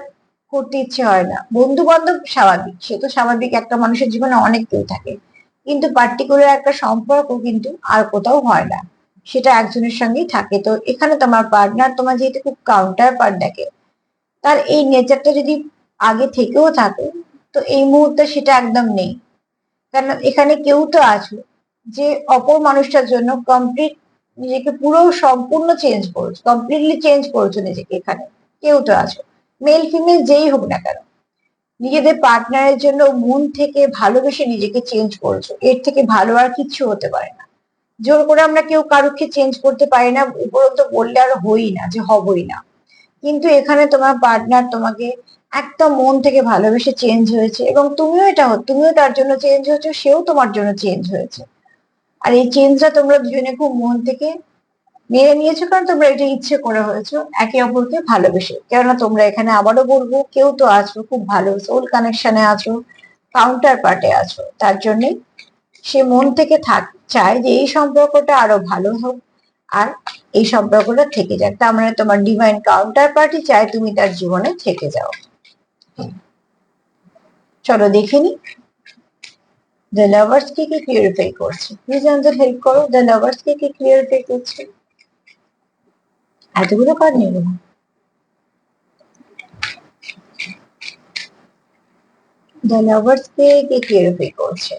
করতে ইচ্ছে হয় না। বন্ধু বান্ধব স্বাভাবিক, সে তো স্বাভাবিক, একটা মানুষের জীবনে অনেক কেউ থাকে, কিন্তু পার্টিকুলার একটা সম্পর্ক কিন্তু আর কোথাও হয় না, সেটা একজনের সঙ্গেই থাকে। তো এখানে তোমার পার্টনার তোমার যেহেতু খুব কাউন্টার পার্ট দেখে, তার এই নেচারটা যদি আগে থেকেও থাকে তো এই মুহূর্তে সেটা একদম নেই। কারণ এখানে কেউ তো আছো যে অপর মানুষটার জন্য কমপ্লিট নিজেকে পুরো সম্পূর্ণ চেঞ্জ করেছো, কমপ্লিটলি চেঞ্জ করেছো নিজেকে। এখানে কেউ তো আছো, মেল ফিমেল যেই হোক না কেন, নিজেদের পার্টনারের জন্য মন থেকে ভালোবেসে নিজেকে চেঞ্জ করেছো, এর থেকে ভালো আর কিচ্ছু হতে পারে না। জোর করে আমরা কেউ কারোকে চেঞ্জ করতে পারি না, উপরন্ত বললে আর হই না যে হবই না। কিন্তু এখানে তোমার পার্টনার তোমাকে একদম মন থেকে ভালোবেসে চেঞ্জ হয়েছে, এবং তুমিও তার জন্য চেঞ্জ হয়েছে, সেও তোমার জন্য চেঞ্জ হয়েছে। আর এই চেঞ্জটা তোমরা দুজনে খুব মন থেকে মেনে নিয়েছো, কারণ তোমরা এটা ইচ্ছে করে হয়েছো একে অপরকে ভালোবেসে। কেননা তোমরা এখানে আবারও বলবো কেউ তো আছো খুব ভালো সোল কানেকশনে আছো, কাউন্টার পার্টে আছো, তার জন্যই সে মন থেকে চায় যে এই সম্পর্কটা আরো ভালো হোক আর এই সম্পর্কটা থেকে যাক। তার মানে তোমার ডিভাইন কাউন্টার পার্টি চায় তুমি তার জীবনে থেকে যাও। চলো দেখে নি দ্য লাভার্স কে কি ক্লিয়ারিফাই করছে, প্লিজ আমাদের হেল্প করো। দ্য লাভার্স কে কি ক্লিয়ারিফাই করছে, এতগুলো কার্ড নেব না। দ্য লাভার্স কে কি ক্লিয়ারিফাই করছে,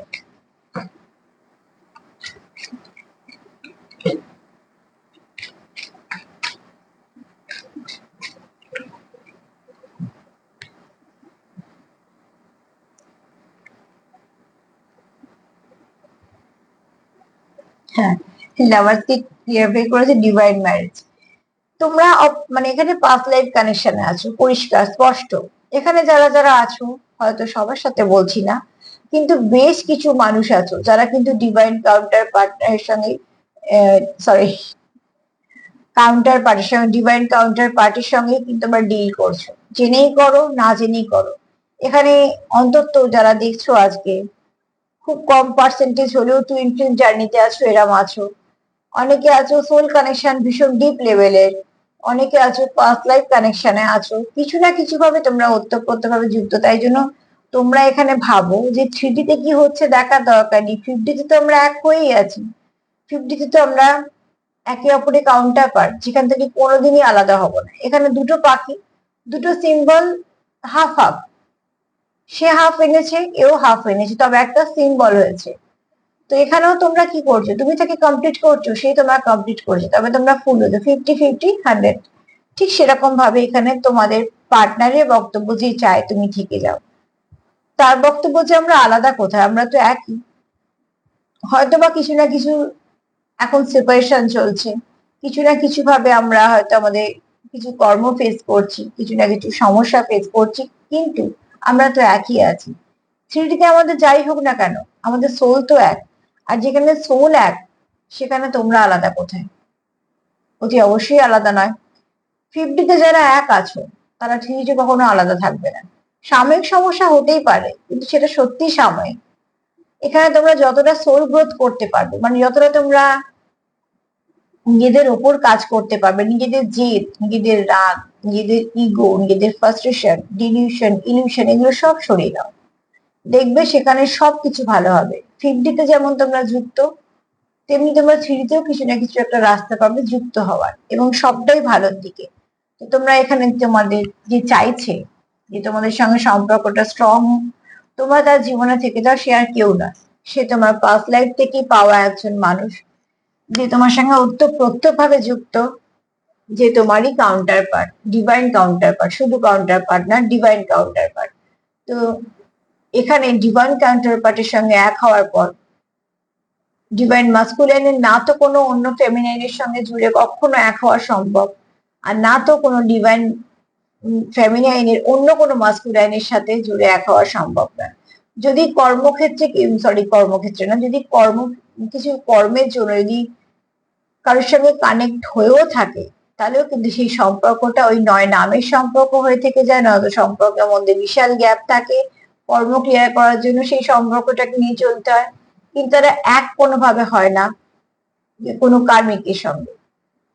হ্যাঁ লাভার্স কে ক্লিয়ারিফাই করেছে ডিভাইন ম্যারেজ। তোমরা মানে এখানে পাস্ট লাইফ কানেকশনে আছো, পরিষ্কার স্পষ্ট। এখানে যারা যারা আছো, হয়তো সবার সাথে বলছি না, কিন্তু বেশ কিছু মানুষ আছো যারা কিন্তু ডিভাইন কাউন্টার পার্টনারের সঙ্গে, সরি, কাউন্টার পার্টির সঙ্গে, ডিভাইন কাউন্টার পার্টির সঙ্গে কিন্তু তোমরা ডিল করছো, জেনেই করো না জেনেই করো। এখানে অন্তত যারা দেখছো আজকে, খুব কম পার্সেন্টেজ হলেও টুইন ফ্লেম জার্নিতে আছো, এরম আছো। অনেকে আছো সোল কানেকশন ভীষণ ডিপ লেভেলের, অনেকে আছো পাস্ট লাইফ কানেকশনে আছো, কিছু না কিছু ভাবে তোমরা ওতপ্রোত ভাবে যুক্ত। তাই জন্য তোমরা এখানে ভাবো যে 3D তে কি হচ্ছে দেখার দরকার নেই, 50 তে তো আমরা এক হয়েই আছি। 50 তে তো আমরা একে অপরের কাউন্টার পার্ট, যেখান থেকে কোনোদিনই আলাদা হব না। এখানে দুটো পাখি, দুটো সিম্বল, হাফ হাফ, সে হাফ এনেছে এও হাফ এনেছে, তবে একটা সিম্বল হয়েছে। তো এখানেও তোমরা কি করছো, তুমি তাকে কমপ্লিট করছো, সেই তোমার কমপ্লিট করছে, তবে তোমরা ফুল হতো 50-50-100। ঠিক সেরকম ভাবে এখানে তোমাদের পার্টনারের বক্তব্য যে চায় তুমি থেকে যাও, তার বক্তব্য যে আমরা আলাদা কোথায়, আমরা তো একই। হয়তো বা কিছু না কিছু এখন সেপারেশন চলছে, কিছু না কিছু ভাবে আমরা হয়তো আমাদের কিছু কর্ম ফেস করছি, কিছু না কিছু সমস্যা ফেস করছি, কিন্তু আমরা তো একই আছি। থ্রিডিতে আমাদের যাই হোক না কেন, আমাদের সোল তো এক। আর যেখানে সোল এক, সেখানে তোমরা আলাদা কোথায়? অতি অবশ্যই আলাদা নয়। 50-তে যারা এক আছো, তারা থ্রিডিতে কখনো আলাদা থাকবে না। সাময়িক সমস্যা হতেই পারে, কিন্তু সেটা সত্যি সাময়িক। এখানে তোমরা যতটা সোল গ্রোথ করতে পারবে, মানে যতটা তোমরা নিজেদের ওপর কাজ করতে পারবে, নিজেদের জেদ, নিজেদের রাগ, নিজেদের ইগো, নিজেদের ফ্রাস্ট্রেশন, ডিলিউশন, ইলিউশন, এগুলো সব সরিয়ে দাও, দেখবে সেখানে সবকিছু ভালো হবে। 50-তে যেমন তোমরা যুক্ত, তেমনি তোমরা থ্রিতেও কিছু না কিছু একটা রাস্তা পাবে যুক্ত হওয়ার, এবং সবটাই ভালোর দিকে। তো তোমরা এখানে তোমাদের যে চাইছে যে তোমাদের সঙ্গে সম্পর্কটা স্ট্রং, তোমরা তার জীবনে থেকে যাও, সে আর কেউ না, সে তোমার পাস্ট লাইফ থেকে পাওয়া একজন মানুষ, যে তোমার সঙ্গে ওতপ্রোত ভাবে যুক্ত, যে তোমারই counter part, divine counter part, শুধু কাউন্টার পার্ট না, ডিভাইন কাউন্টার পার্ট। তো এখানে ডিভাইন কাউন্টার পার্টের সঙ্গে এক হওয়ার পর ডিভাইন মাস্কুলাইনের না তো কোনো অন্য ফেমিনাইনের সঙ্গে জুড়ে কখনো এক হওয়া সম্ভব, আর না তো কোনো ডিভাইন ফেমিনাইনের অন্য কোনো মাস্কুলাইনের সাথে জুড়ে এক হওয়া সম্ভব না। যদি কর্মক্ষেত্রে, কর্মক্ষেত্রে না, যদি কিছু কর্মের জন্য যদি কারোর সঙ্গে কানেক্ট হয়েও থাকে, তাহলেও কিন্তু সেই সম্পর্কটা ওই নয় নামের সম্পর্ক হয়ে থেকে যায়, নয়তো সম্পর্কের মধ্যে বিশাল গ্যাপ থাকে। কর্ম ক্লিয়ার করার জন্য সেই সম্পর্কটাকে নিয়ে চলতে হয়, কিন্তু তারা এক কোনোভাবে হয় না যে কোনো কার্মিকের সঙ্গে।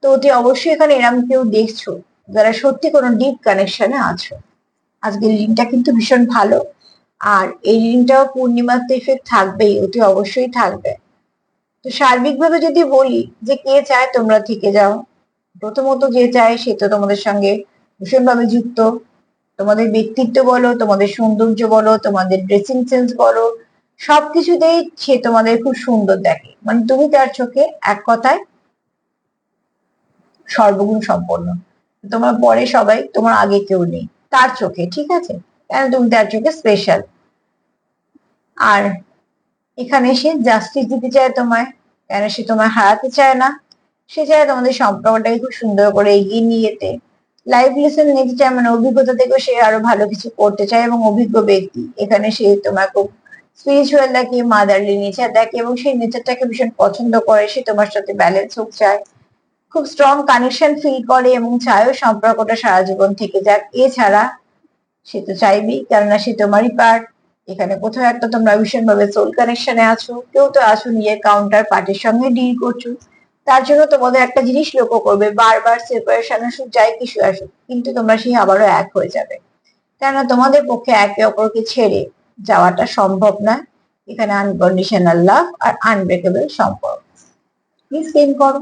তো অতি অবশ্যই এখানে এরম কেউ দেখছো যারা সত্যি কোনো ডিপ কানেকশনে আছো। আজকের রিডিংটা কিন্তু ভীষণ ভালো, আর এই রিডিংটাও পূর্ণিমাতে ইফেক্ট থাকবেই, অতি অবশ্যই থাকবে। তো সার্বিকভাবে যদি বলি যে কে চায় তোমরা থেকে যাও, প্রথমত যে চায় সে তো তোমাদের সঙ্গে ভীষণভাবে যুক্ত। তোমাদের ব্যক্তিত্ব বলো, তোমাদের সৌন্দর্য বলো, তোমাদের ড্রেসিং সেন্স বলো, সবকিছুতেই সে তোমাদের খুব সুন্দর দেখে, মানে তুমি তার চোখে এক কথায় সর্বগুণ সম্পন্ন। তোমার পরে সবাই, তোমার আগে কেউ নেই তার চোখে, ঠিক আছে? কেন তুমি তার চোখে স্পেশাল। আর এখানে সে জাস্টিস দিতে চায় তোমায়, কেন সে তোমায় হারাতে চায় না, সে চায় তোমাদের সম্পর্কটাকে খুব সুন্দর করে এগিয়ে নিয়ে যেতে। লাইফ লেসন নিতে চায়, মানে অভিজ্ঞতা থেকেও সে আরো ভালো কিছু করতে চায়, এবং অভিজ্ঞ ব্যক্তি এখানে সে তোমার খুব স্পিরিচুয়াল দেখে, মাদারলি নেচার দেখে, এবং সেই নেচারটাকে ভীষণ পছন্দ করে। সে তোমার সাথে ব্যালেন্স হোক চায়, খুব স্ট্রং কানেকশন ফিল করে, এবং চায়ও সম্পর্কটা সারা জীবন থেকে যাক। এছাড়া সে তো চাইবেই, কেননা সে তোমারই পার্ট। এখানে কোথাও একটা তোমরা ভীষণ ভাবে সোল কানেকশনে আছো, কেউ তো আছো নিজের কাউন্টার পার্টির সঙ্গে ডিল করছো। তার জন্য তোমাদের একটা জিনিস লক্ষ্য করবে, বারবার সেপারেশন আসুক, যাই কিছু আসুক, কিন্তু তোমরা সেই আবারও এক হয়ে যাবে, কেননা তোমাদের পক্ষে একে অপরকে ছেড়ে যাওয়াটা সম্ভব নয়। এখানে আনকন্ডিশনাল লাভ আর আনব্রেকেবল সম্পর্ক। প্লিজ সেন্ড করো।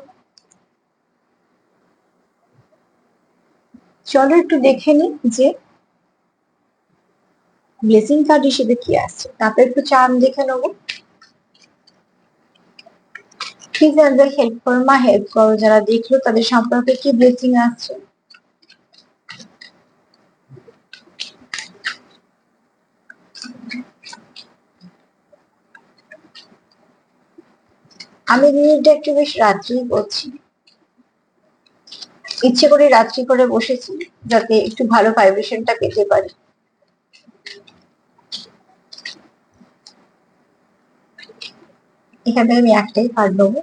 চলো একটু দেখে নি যে ব্লেসিং কার্ড হিসেবে কি আসছে, তারপর একটু চার্ম দেখে নেবো। প্লিজ আমাদের হেল্প করো মা, হেল্প করো, যারা দেখলো তাদের সম্পর্কে কি ব্লেসিং আসছে। আমি রিডিংটা একটু বেশ রাত্রি করছি, ইচ্ছে করে রাত্রি করে বসেছি যাতে একটু ভালো ভাইব্রেশনটা পেতে পারি। এখানে আমি একটাই কার্ড নেবো।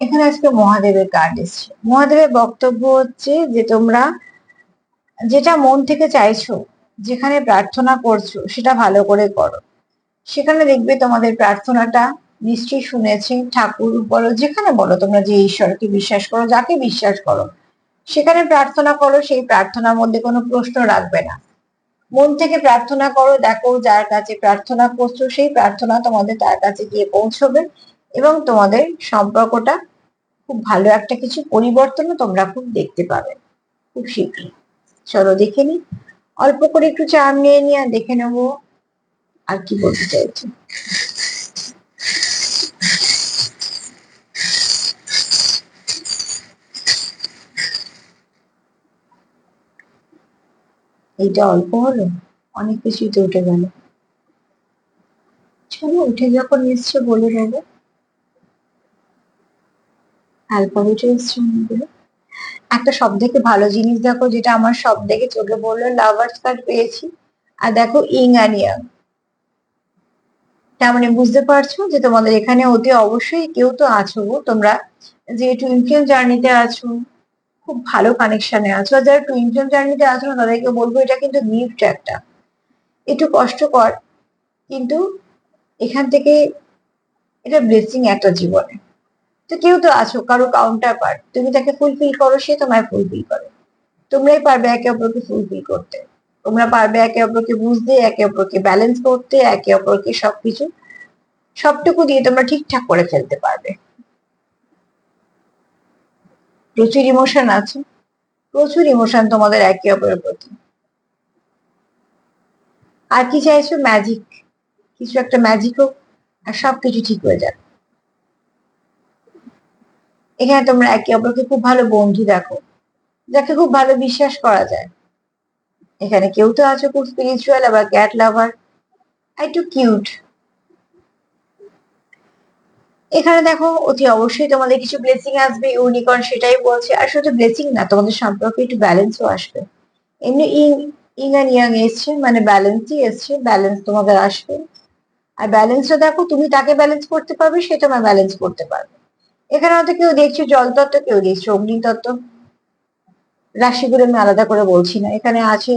এখানে আজকে মহাদেবের কার্ড এসছে। মহাদেবের বক্তব্য হচ্ছে যে তোমরা যেটা মন থেকে চাইছো, যেখানে প্রার্থনা করছো, সেটা ভালো করে করো। সেখানে দেখবে তোমাদের প্রার্থনাটা নিশ্চয়ই শুনেছে। ঠাকুর বলো, যেখানে বলো, তোমরা যে ঈশ্বরকে বিশ্বাস করো, যাকে বিশ্বাস করো, সেখানে প্রার্থনা করো। সেই প্রার্থনার মধ্যে কোনো প্রশ্ন রাখবে না, মন থেকে প্রার্থনা করো। দেখো যার কাছে প্রার্থনা করছো, সেই প্রার্থনা তোমাদের তার কাছে গিয়ে পৌঁছবে, এবং তোমাদের সম্পর্কটা খুব ভালো একটা কিছু পরিবর্তনও তোমরা খুব দেখতে পাবে খুব শীঘ্রই। চলো দেখে নি, অল্প করে একটু চার্ম নিয়ে নিয়ে দেখে নেবো আর কি বলতে চাইছি। এইটা অল্প হলো, অনেক কিছুই তো উঠে গেল। চলো উঠে যখন এসছে বলে দেবো, অ্যালফাবেটে এসছে অনেকগুলো। একটা সব থেকে ভালো জিনিস দেখো, যেটা আমার সব থেকে চোখে পড়লো, লাভার্স কার্ড পেয়েছি। আর দেখো ইং অ্যান্ড ইয়াং। তার মানে বুঝতে পারছো যে তোমাদের এখানে অতি অবশ্যই কেউ তো আছো গো তোমরা, যে টুইন ফ্লেম জার্নিতে আছো, খুব ভালো কানেকশনে আছো। আর যারা টুইন ফ্লেম জার্নিতে আছো না, তাদেরকে বলবো এটা কিন্তু গিফট একটা, একটু কষ্টকর, কিন্তু এখান থেকে এটা ব্লেসিং একটা জীবনে। তো কেউ তো আছো, কারো কাউন্টার পার্ট, তুমি তাকে ফুলফিল করো, সে তোমায় ফুলফিল করে। তোমরাই পারবে একে অপরকে ফুলফিল করতে। তোমরা পারবে একে অপরকে বুঝতে, একে অপরকে ব্যালেন্স করতে, একে অপরকে সবকিছু সবটুকু দিয়ে তোমরা ঠিকঠাক করে ফেলতে পারবে। প্রচুর ইমোশন আছে, প্রচুর ইমোশন তোমাদের একে অপরের প্রতি। আর কি চাইছো? ম্যাজিক, কিছু একটা ম্যাজিক হোক আর সবকিছু ঠিক হয়ে যাবে। এখানে তোমরা একে অপরকে খুব ভালো বন্ধু দেখো, যাকে খুব ভালো বিশ্বাস করা যায়। এখানে কেউ তো আছো খুব স্পিরিচুয়াল, আবার ক্যাট লাভার, একটু কিউট। এখানে দেখো অতি অবশ্যই তোমাদের কিছু ব্লেসিং আসবে, ইউনিকর্ন সেটাই বলছে। আর শুধু ব্লেসিং না, তোমাদের সম্পর্কে একটু ব্যালেন্সও আসবে। এমনি ইং, ইং আর ইয়াং এসছে মানে ব্যালেন্সই এসছে, ব্যালেন্স তোমাদের আসবে। আর ব্যালেন্সটা দেখো, তুমি তাকে ব্যালেন্স করতে পারবে, সে তোমায় ব্যালেন্স করতে পারবে। এখানে হয়তো কেউ দেখছো জল তত্ত্ব, কেউ দেখছো অগ্নি তত্ত্ব, রাশিগুলো আমি আলাদা করে বলছি না। এখানে আছে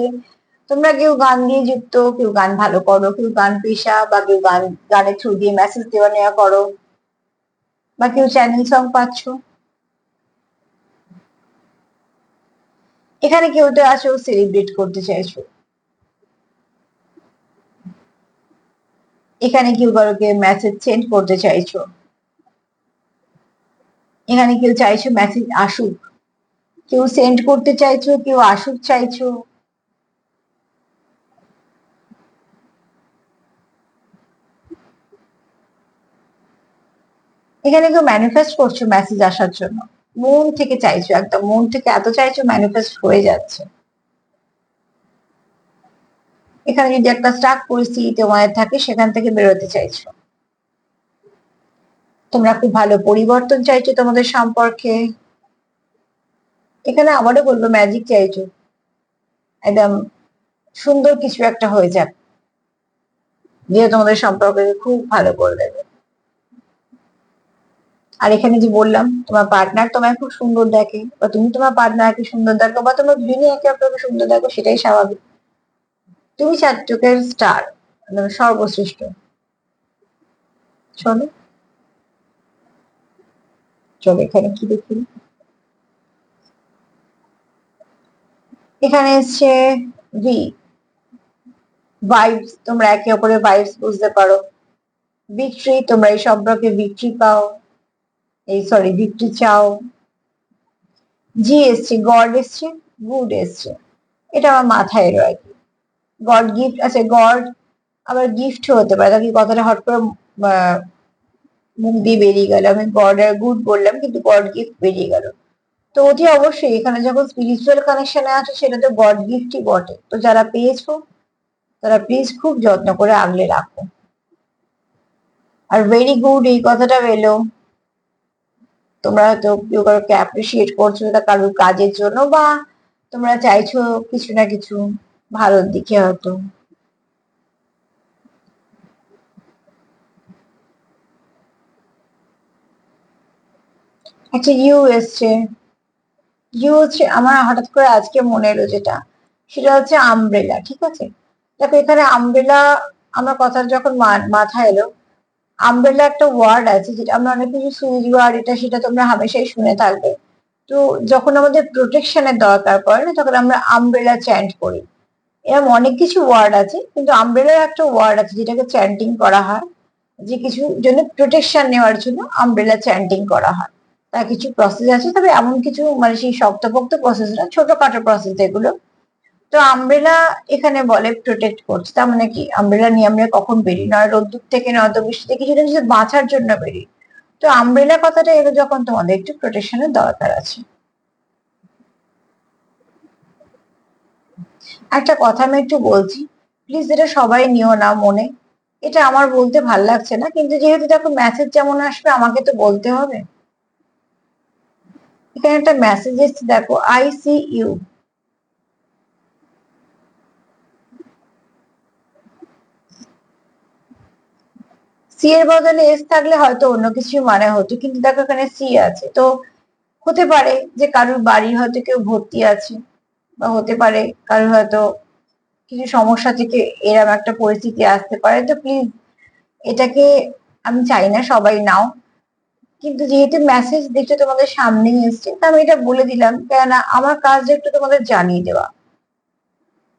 তোমরা কেউ গান দিয়ে যুক্ত, কেউ গান ভালো করো, কেউ গান পেশা, বা কেউ গানের থ্রু দিয়ে মেসেজ দেওয়া নেওয়া করো, বা কেউ চ্যানেল সং পাচ্ছ। এখানে কেউ তো আছো সেলিব্রেট করতে চাইছো, এখানে কেউ কারোকে মেসেজ সেন্ড করতে চাইছো, এখানে কেউ চাইছো মেসেজ আসুক, কেউ সেন্ড করতে চাইছো, কেউ আসুক চাইছো। এখানে কেউ ম্যানিফেস্ট করছো মেসেজ আসার জন্য, মন থেকে চাইছো, একদম মন থেকে এত চাইছো, ম্যানিফেস্ট হয়ে যাচ্ছে। এখানে যদি একটা স্টাক পরিস্থিতি তোমাদের থাকে, সেখান থেকে বেরোতে চাইছো। তোমরা খুব ভালো পরিবর্তন চাইছো তোমাদের সম্পর্কে। এখানে আবারও বলবো ম্যাজিক চাইছো, একদম সুন্দর কিছু একটা হয়ে যাক, যে তোমাদের সম্পর্ককে খুব ভালো করে দেবে। আর এখানে যে বললাম, তোমার পার্টনার তোমায় খুব সুন্দর দেখে, বা তুমি তোমার পার্টনারকে সুন্দর দেখো, বা তোমরা দুজনে একে অপরকে সুন্দর দেখো, সেটাই স্বাভাবিক। তুমি চার চোখের স্টার, সর্বশ্রেষ্ঠ। চলো, চলো এখানে কি দেখি। এখানে এসছে ভি, ভাইবস, তোমরা একে অপরের ভাইবস বুঝতে পারো। ভিক্টরি, তোমরা এই সম্পর্কে ভিক্টরি পাও, এই সরি ভিক্টরি চাও। জি এসছে, গড এসছে, গুড এসছে। এটা আমার মাথায় এলো আর কি। গড গিফট আছে, গড আবার গিফট হতে পারে, তাকে কথাটা হট করে মুখ দিয়ে বেরিয়ে গেল। আমি গড আর গুড বললাম, কিন্তু গড গিফট বেরিয়ে গেল। তো অতি অবশ্যই এখানে যখন স্পিরিচুয়াল কানেকশনে আছে, সেটা তো গড গিফটই বটে। তো যারা পেয়েছো, তারা প্লিজ খুব যত্ন করে আগলে রাখো। আর ভেরি গুড এই কথাটা এলো, তোমরা হয়তো কেউ কারোকে অ্যাপ্রিসিয়েট করছো, সেটা কারোর কাজের জন্য, বা তোমরা চাইছো কিছু না কিছু ভালোর দিকে হয়তো। আচ্ছা, ইউ এসছে। ইউ হচ্ছে, আমার হঠাৎ করে আজকে মনে এলো যেটা, সেটা হচ্ছে আমব্রেলা। ঠিক আছে, দেখো এখানে আমব্রেলা, আমার কথা যখন মাথায় এলো, আমব্রেলা একটা ওয়ার্ড আছে, যেটা আমরা অনেক কিছু সুইচ ওয়ার্ড, এটা সেটা তোমরা হামেশাই শুনে থাকবে। তো যখন আমাদের প্রোটেকশনের দরকার পড়ে না, তখন আমরা আমব্রেলা চ্যান্ট করি। এরকম অনেক কিছু ওয়ার্ড আছে, কিন্তু আমব্রেলার একটা ওয়ার্ড আছে যেটাকে চ্যান্টিং করা হয়, যে কিছু জন্য প্রোটেকশন নেওয়ার জন্য আমব্রেলা চ্যান্টিং করা হয়। তার কিছু প্রসেস আছে, তবে এমন কিছু মানে সেই শক্তপোক্ত প্রসেস না, ছোটখাটো প্রসেস এগুলো। তো আমব্রেলা এখানে বলে প্রোটেক্ট করছে, তার মানে কি আমব্রেলা নিয়ে আমরা কখন বেরিয়ে, নয় রোদ্দুর থেকে নয়তো বৃষ্টি থেকে, কিছুটা কিছু বাঁচার জন্য বেরিয়ে। তো আমব্রেলা কথাটা এলো যখন তোমাদের একটু প্রোটেকশনের দরকার আছে। একটা কথা আমি একটু বলছি, প্লিজ এটা সবাই নিও না মনে, এটা আমার বলতে ভাল লাগছে না, কিন্তু যেহেতু দেখো মেসেজ যেমন আসবে আমাকে তো বলতে হবে। এখানে একটা মেসেজ এসছে দেখো, আই সি ইউ। সি এর বদলে এস থাকলে হয়তো অন্য কিছু মানে হতো, কিন্তু দেখো এখানে সি আছে, তো হতে পারে যে কারোর বাড়ি হয়তো কেউ ভর্তি আছে, বা হতে পারে কারোর হয়তো কিছু সমস্যা থেকে এরকম একটা পরিস্থিতি আসতে পারে। তো প্লিজ এটাকে আমি চাই না সবাই নাও, কিন্তু যেহেতু মেসেজ দেখছো তোমাদের সামনেই এসছে, তা আমি এটা বলে দিলাম, কেননা আমার কাজটা একটু তোমাদের জানিয়ে দেওয়া।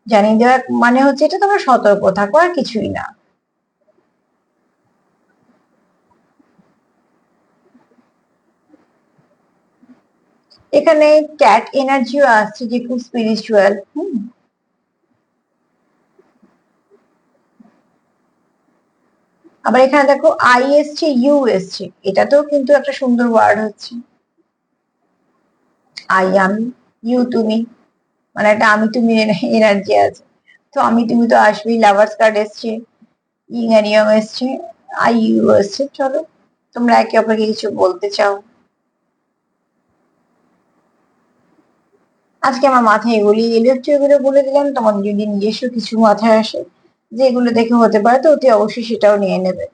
জানিয়ে দেওয়া মানে হচ্ছে এটা তোমরা সতর্ক থাকো, আর কিছুই না। এখানে ক্যাট এনার্জিও আসছে যে খুব স্পিরিচুয়াল। আবার এখানে দেখো আই এসছে, ইউ এসছে, এটাতেও কিন্তু একটা সুন্দর ওয়ার্ড হচ্ছে। আই আমি, ইউ তুমি, মানে একটা আমি তুমি এনার্জি আছে। তো আমি তুমি তো আসবেই, লাভার্স কার্ড এসছে, ইং আর ইয়ং এসছে, আই ইউ এসছে। চলো তোমরা একে অপরকে কিছু বলতে চাও। আজকে আমার মাথায় এগুলি এলো, একটু এগুলো বলে দিলাম, তোমাদের যদি নিজস্ব কিছু মাথায় আসে যে এগুলো দেখে হতে পারে, তো অতি অবশ্যই সেটাও নিয়ে নেবে।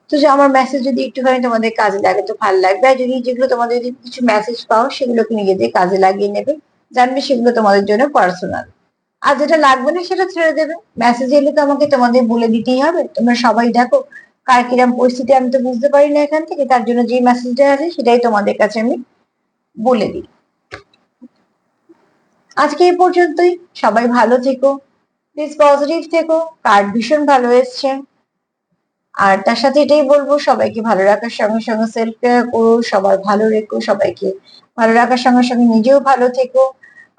তো যে আমার মেসেজ যদি একটুখানি তোমাদের কাজে লাগে তো ভালো লাগবে, আর যদি যেগুলো তোমাদের যদি কিছু মেসেজ পাও সেগুলোকে নিজেদের কাজে লাগিয়ে নেবে, জানবে সেগুলো তোমাদের জন্য পার্সোনাল। আর যেটা লাগবে না সেটা ছেড়ে দেবে। মেসেজ এলে তো আমাকে তোমাদের বলে দিতেই হবে, তোমরা সবাই দেখো কার কিরম পরিস্থিতি আমি তো বুঝতে পারি না এখান থেকে, তার জন্য যে মেসেজটা আছে সেটাই তোমাদের কাছে আমি বলে দিই। আজকে এই পর্যন্তই, সবাই ভালো থেকো, প্লিজ পজিটিভ থেকো। কার্ড ভীষণ ভালো এসছে। আর তার সাথে এটাই বলবো, সবাইকে ভালো রাখার সঙ্গে সঙ্গে সেলফ কেয়ার করো, সবার ভালো রেখো, সবাইকে ভালো রাখার সঙ্গে সঙ্গে নিজেও ভালো থেকো।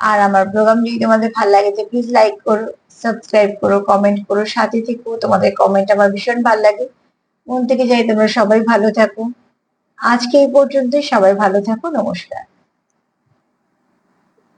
আর আমার প্রোগ্রাম যদি তোমাদের ভালো লাগে তো প্লিজ লাইক করো, সাবস্ক্রাইব করো, কমেন্ট করো, সাথে থেকো, তোমাদের কমেন্ট আমার ভীষণ ভালো লাগে। মন থেকে চাই তোমরা সবাই ভালো থাকো। আজকে এই পর্যন্তই, সবাই ভালো থাকো, নমস্কার।